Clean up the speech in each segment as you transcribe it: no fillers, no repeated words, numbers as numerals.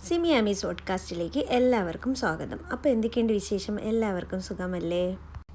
സിമി ആമീസ് പോഡ്കാസ്റ്റിലേക്ക് എല്ലാവർക്കും സ്വാഗതം. അപ്പോൾ എന്തൊക്കെയുണ്ട് വിശേഷം? എല്ലാവർക്കും സുഖമല്ലേ?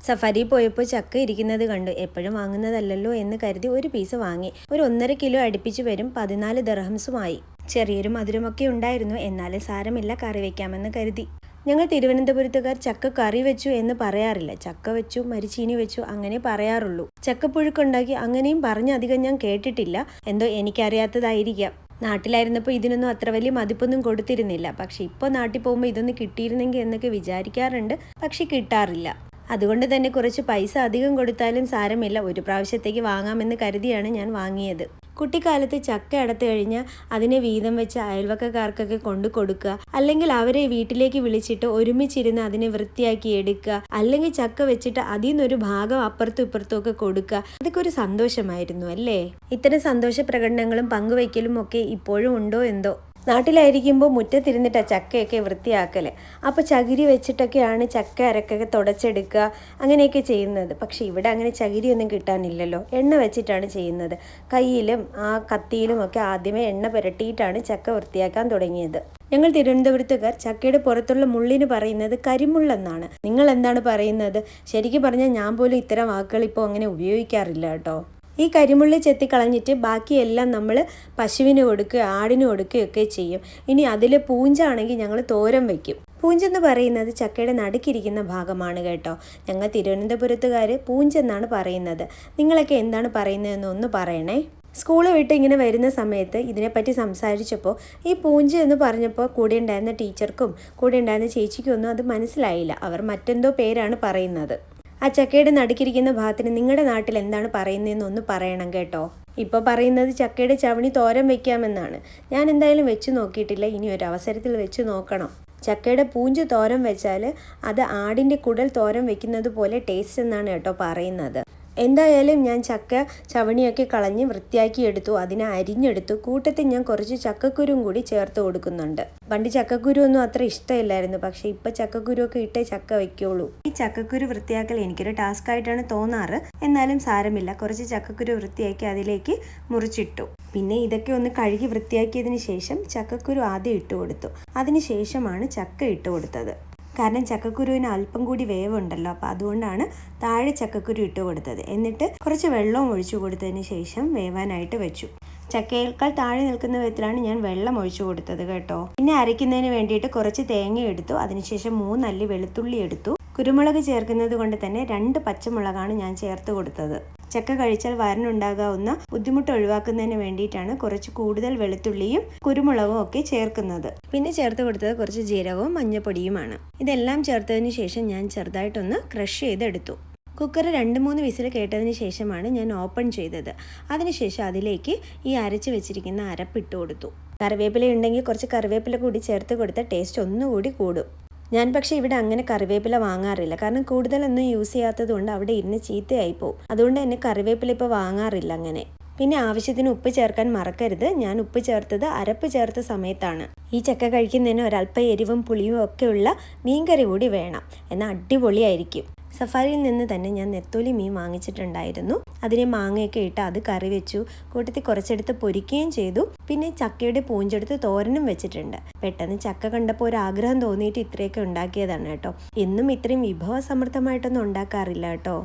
സഫാരി പോയപ്പോൾ ചക്ക ഇരിക്കുന്നത് കണ്ടു. എപ്പോഴും വാങ്ങുന്നതല്ലല്ലോ എന്ന് കരുതി ഒരു പീസ് വാങ്ങി. ഒരു 1.5 കിലോ അടുപ്പിച്ച് വരും. 14 ദിർഹംസുമായി. ചെറിയൊരു മധുരമൊക്കെ ഉണ്ടായിരുന്നു. എന്നാലും സാരമില്ല, കറി വയ്ക്കാമെന്ന് കരുതി. ഞങ്ങൾ തിരുവനന്തപുരത്തുകാർ ചക്ക കറി വെച്ചു എന്ന് പറയാറില്ല. ചക്ക വെച്ചു, മരിച്ചീനി വെച്ചു അങ്ങനെ പറയാറുള്ളൂ. ചക്കപ്പുഴുക്കുണ്ടാക്കി അങ്ങനെയും പറഞ്ഞധികം ഞാൻ കേട്ടിട്ടില്ല. എന്തോ എനിക്കറിയാത്തതായിരിക്കാം. നാട്ടിലായിരുന്നപ്പോൾ ഇതിനൊന്നും അത്ര വലിയ മതിപ്പൊന്നും കൊടുത്തിരുന്നില്ല. പക്ഷെ ഇപ്പോൾ നാട്ടിൽ പോകുമ്പോൾ ഇതൊന്ന് കിട്ടിയിരുന്നെങ്കിൽ എന്നൊക്കെ വിചാരിക്കാറുണ്ട്. പക്ഷെ കിട്ടാറില്ല. അതുകൊണ്ട് തന്നെ കുറച്ച് പൈസ അധികം കൊടുത്താലും സാരമില്ല, ഒരു പ്രാവശ്യത്തേക്ക് വാങ്ങാമെന്ന് കരുതിയാണ് ഞാൻ വാങ്ങിയത്. കുട്ടിക്കാലത്ത് ചക്ക അടത്ത് കഴിഞ്ഞാൽ അതിനെ വീതം വെച്ച് അയൽവക്കക്കാർക്കൊക്കെ കൊണ്ടു കൊടുക്കുക, അല്ലെങ്കിൽ അവരെ വീട്ടിലേക്ക് വിളിച്ചിട്ട് ഒരുമിച്ചിരുന്ന് അതിനെ വൃത്തിയാക്കി എടുക്കുക, അല്ലെങ്കിൽ ചക്ക വെച്ചിട്ട് അതിൽ നിന്നൊരു ഭാഗം അപ്പുറത്തും ഇപ്പുറത്തും ഒക്കെ കൊടുക്കുക. അതൊക്കെ ഒരു സന്തോഷമായിരുന്നു അല്ലേ? ഇത്തരം സന്തോഷ പ്രകടനങ്ങളും പങ്കുവയ്ക്കലും ഒക്കെ ഇപ്പോഴും ഉണ്ടോ എന്തോ. നാട്ടിലായിരിക്കുമ്പോൾ മുറ്റത്തിരുന്നിട്ടാണ് ചക്കയൊക്കെ വൃത്തിയാക്കൽ. അപ്പോൾ ചകിരി വെച്ചിട്ടൊക്കെയാണ് ചക്ക അരക്കൊക്കെ തുടച്ചെടുക്കുക, അങ്ങനെയൊക്കെ ചെയ്യുന്നത്. പക്ഷെ ഇവിടെ അങ്ങനെ ചകിരിയൊന്നും കിട്ടാനില്ലല്ലോ. എണ്ണ വെച്ചിട്ടാണ് ചെയ്യുന്നത്. കയ്യിലും ആ കത്തിയിലും ഒക്കെ ആദ്യമേ എണ്ണ പുരട്ടിയിട്ടാണ് ചക്ക വൃത്തിയാക്കാൻ തുടങ്ങിയത്. ഞങ്ങൾ തിരുവനന്തപുരത്തുകാർ ചക്കയുടെ പുറത്തുള്ള മുള്ളിന് പറയുന്നത് കരിമുള്ളെന്നാണ്. നിങ്ങൾ എന്താണ് പറയുന്നത്? ശരിക്കും പറഞ്ഞാൽ ഞാൻ പോലും ഇത്തരം വാക്കുകൾ ഇപ്പോൾ അങ്ങനെ ഉപയോഗിക്കാറില്ല കേട്ടോ. ഈ കരിമുള്ളി ചെത്തിക്കളഞ്ഞിട്ട് ബാക്കിയെല്ലാം നമ്മൾ പശുവിന് കൊടുക്കുക, ആടിന് കൊടുക്കുകയൊക്കെ ചെയ്യും. ഇനി അതിൽ പൂഞ്ചാണെങ്കിൽ ഞങ്ങൾ തോരൻ വയ്ക്കും. പൂഞ്ചെന്ന് പറയുന്നത് ചക്കയുടെ നടുക്കിരിക്കുന്ന ഭാഗമാണ് കേട്ടോ. ഞങ്ങൾ തിരുവനന്തപുരത്തുകാർ പൂഞ്ചെന്നാണ് പറയുന്നത്. നിങ്ങളൊക്കെ എന്താണ് പറയുന്നതെന്ന് ഒന്ന് പറയണേ. സ്കൂൾ വിട്ട് ഇങ്ങനെ വരുന്ന സമയത്ത് ഇതിനെപ്പറ്റി സംസാരിച്ചപ്പോൾ ഈ പൂഞ്ച് എന്ന് പറഞ്ഞപ്പോൾ കൂടെ ഉണ്ടായിരുന്ന ടീച്ചർക്കും കൂടെ ഉണ്ടായിരുന്ന ചേച്ചിക്കും ഒന്നും അത് മനസ്സിലായില്ല. അവർ മറ്റെന്തോ പേരാണ് പറയുന്നത്. ആ ചക്കയുടെ നടുക്കിരിക്കുന്ന ഭാഗത്തിന് നിങ്ങളുടെ നാട്ടിൽ എന്താണ് പറയുന്നതെന്ന് ഒന്ന് പറയണം കേട്ടോ. ഇപ്പോൾ പറയുന്നത് ചക്കയുടെ ചവണി തോരൻ വെക്കാമെന്നാണ്. ഞാൻ എന്തായാലും വെച്ച് നോക്കിയിട്ടില്ല. ഇനി ഒരു അവസരത്തിൽ വെച്ച് നോക്കണം. ചക്കയുടെ പൂഞ്ച് തോരൻ വെച്ചാൽ അത് ആടിൻ്റെ കുടൽ തോരൻ വെക്കുന്നത് പോലെ ടേസ്റ്റ് എന്നാണ് കേട്ടോ പറയുന്നത്. എന്തായാലും ഞാൻ ചക്ക ചവണിയൊക്കെ കളഞ്ഞ് വൃത്തിയാക്കി എടുത്തു. അതിനെ അരിഞ്ഞെടുത്തു. കൂട്ടത്തിൽ ഞാൻ കുറച്ച് ചക്കക്കുരും കൂടി ചേർത്ത് കൊടുക്കുന്നുണ്ട്. പണ്ട് ചക്കക്കുരു ഒന്നും അത്ര ഇഷ്ടമില്ലായിരുന്നു. പക്ഷേ ഇപ്പം ചക്കക്കുരുവൊക്കെ ഇട്ടേ ചക്ക വയ്ക്കുള്ളൂ. ഈ ചക്കക്കുരു വൃത്തിയാക്കൽ എനിക്കൊരു ടാസ്ക് ആയിട്ടാണ് തോന്നാറ്. എന്നാലും സാരമില്ല, കുറച്ച് ചക്കക്കുരു വൃത്തിയാക്കി അതിലേക്ക് മുറിച്ചിട്ടു. പിന്നെ ഇതൊക്കെ ഒന്ന് കഴുകി വൃത്തിയാക്കിയതിന് ശേഷം ചക്കക്കുരു ആദ്യം ഇട്ട് കൊടുത്തു. അതിന് ശേഷമാണ് ചക്ക ഇട്ട് കൊടുത്തത്. കാരണം ചക്കക്കുരുവിന് അല്പം കൂടി വേവുണ്ടല്ലോ. അപ്പോൾ അതുകൊണ്ടാണ് താഴെ ചക്കക്കുരു ഇട്ട് കൊടുത്തത്. എന്നിട്ട് കുറച്ച് വെള്ളവും ഒഴിച്ചു കൊടുത്തതിന് ശേഷം വേവാനായിട്ട് വെച്ചു. ചക്കയേക്കാൾ താഴെ നിൽക്കുന്ന വിധത്തിലാണ് ഞാൻ വെള്ളം ഒഴിച്ചു കൊടുത്തത് കേട്ടോ. പിന്നെ അരയ്ക്കുന്നതിന് വേണ്ടിയിട്ട് കുറച്ച് തേങ്ങ എടുത്തു. അതിനുശേഷം 3 അല്ലി വെളുത്തുള്ളി എടുത്തു. കുരുമുളക് ചേർക്കുന്നത് കൊണ്ട് തന്നെ 2 പച്ചമുളകാണ് ഞാൻ ചേർത്ത് കൊടുത്തത്. ചക്ക കഴിച്ചാൽ വയറിനുണ്ടാകാവുന്ന ബുദ്ധിമുട്ട് ഒഴിവാക്കുന്നതിന് വേണ്ടിയിട്ടാണ് കുറച്ച് കൂടുതൽ വെളുത്തുള്ളിയും കുരുമുളകും ഒക്കെ ചേർക്കുന്നത്. പിന്നെ ചേർത്ത് കൊടുത്തത് കുറച്ച് ജീരകവും മഞ്ഞപ്പൊടിയുമാണ്. ഇതെല്ലാം ചേർത്തതിന് ശേഷം ഞാൻ ചെറുതായിട്ടൊന്ന് ക്രഷ് ചെയ്തെടുത്തു. കുക്കർ 2-3 വിസിൽ കേട്ടതിന് ശേഷമാണ് ഞാൻ ഓപ്പൺ ചെയ്തത്. അതിനുശേഷം അതിലേക്ക് ഈ അരച്ച് വെച്ചിരിക്കുന്ന അരപ്പിട്ട് കൊടുത്തു. കറിവേപ്പില ഉണ്ടെങ്കിൽ കുറച്ച് കറിവേപ്പില കൂടി ചേർത്ത് കൊടുത്താൽ ടേസ്റ്റ് ഒന്നുകൂടി കൂടും. ഞാൻ പക്ഷേ ഇവിടെ അങ്ങനെ കറിവേപ്പില വാങ്ങാറില്ല. കാരണം കൂടുതലൊന്നും യൂസ് ചെയ്യാത്തത് കൊണ്ട് അവിടെ ഇരുന്ന് ചീത്തയായി പോകും. അതുകൊണ്ട് തന്നെ കറിവേപ്പില ഇപ്പോൾ വാങ്ങാറില്ല അങ്ങനെ. പിന്നെ ആവശ്യത്തിന് ഉപ്പ് ചേർക്കാൻ മറക്കരുത്. ഞാൻ ഉപ്പ് ചേർത്തത് അരപ്പ് ചേർത്ത സമയത്താണ്. ഈ ചക്ക കഴിക്കുന്നതിന് ഒരല്പം എരിവും പുളിയും ഒക്കെ ഉള്ള മീൻകറി കൂടി വേണം. എന്നാൽ അടിപൊളിയായിരിക്കും. സഫാരിയിൽ നിന്ന് തന്നെ ഞാൻ നെത്തോലി മീൻ വാങ്ങിച്ചിട്ടുണ്ടായിരുന്നു. അതിനെ മാങ്ങയൊക്കെ ഇട്ട് അത് കറി വെച്ചു. കൂട്ടത്തിൽ കുറച്ചെടുത്ത് പൊരിക്കുകയും ചെയ്തു. പിന്നെ ചക്കയുടെ പൂഞ്ചെടുത്ത് തോരനും വെച്ചിട്ടുണ്ട്. പെട്ടെന്ന് ചക്ക കണ്ടപ്പോൾ ഒരു ആഗ്രഹം തോന്നിയിട്ട് ഇത്രയൊക്കെ ഉണ്ടാക്കിയതാണ് കേട്ടോ. എന്നും ഇത്രയും വിഭവസമൃദ്ധമായിട്ടൊന്നും ഉണ്ടാക്കാറില്ല കേട്ടോ.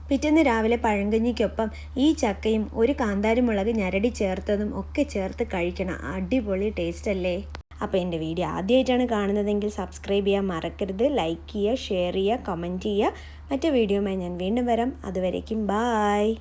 പിറ്റേന്ന് രാവിലെ പഴങ്കഞ്ഞിക്കൊപ്പം ഈ ചക്കയും ഒരു കാന്താരിമുളക് ഞരടി ചേർത്തതും ഒക്കെ ചേർത്ത് കഴിക്കണം. അടിപൊളി ടേസ്റ്റ് അല്ലേ? അപ്പോൾ എൻ്റെ വീഡിയോ ആദ്യമായിട്ടാണ് കാണുന്നതെങ്കിൽ സബ്സ്ക്രൈബ് ചെയ്യാൻ മറക്കരുത്. ലൈക്ക് ചെയ്യുക, ഷെയർ ചെയ്യുക, കമൻറ്റ് ചെയ്യുക. മറ്റു വീഡിയോയുമായി ഞാൻ വീണ്ടും വരാം. അതുവരേക്കും ബായ്.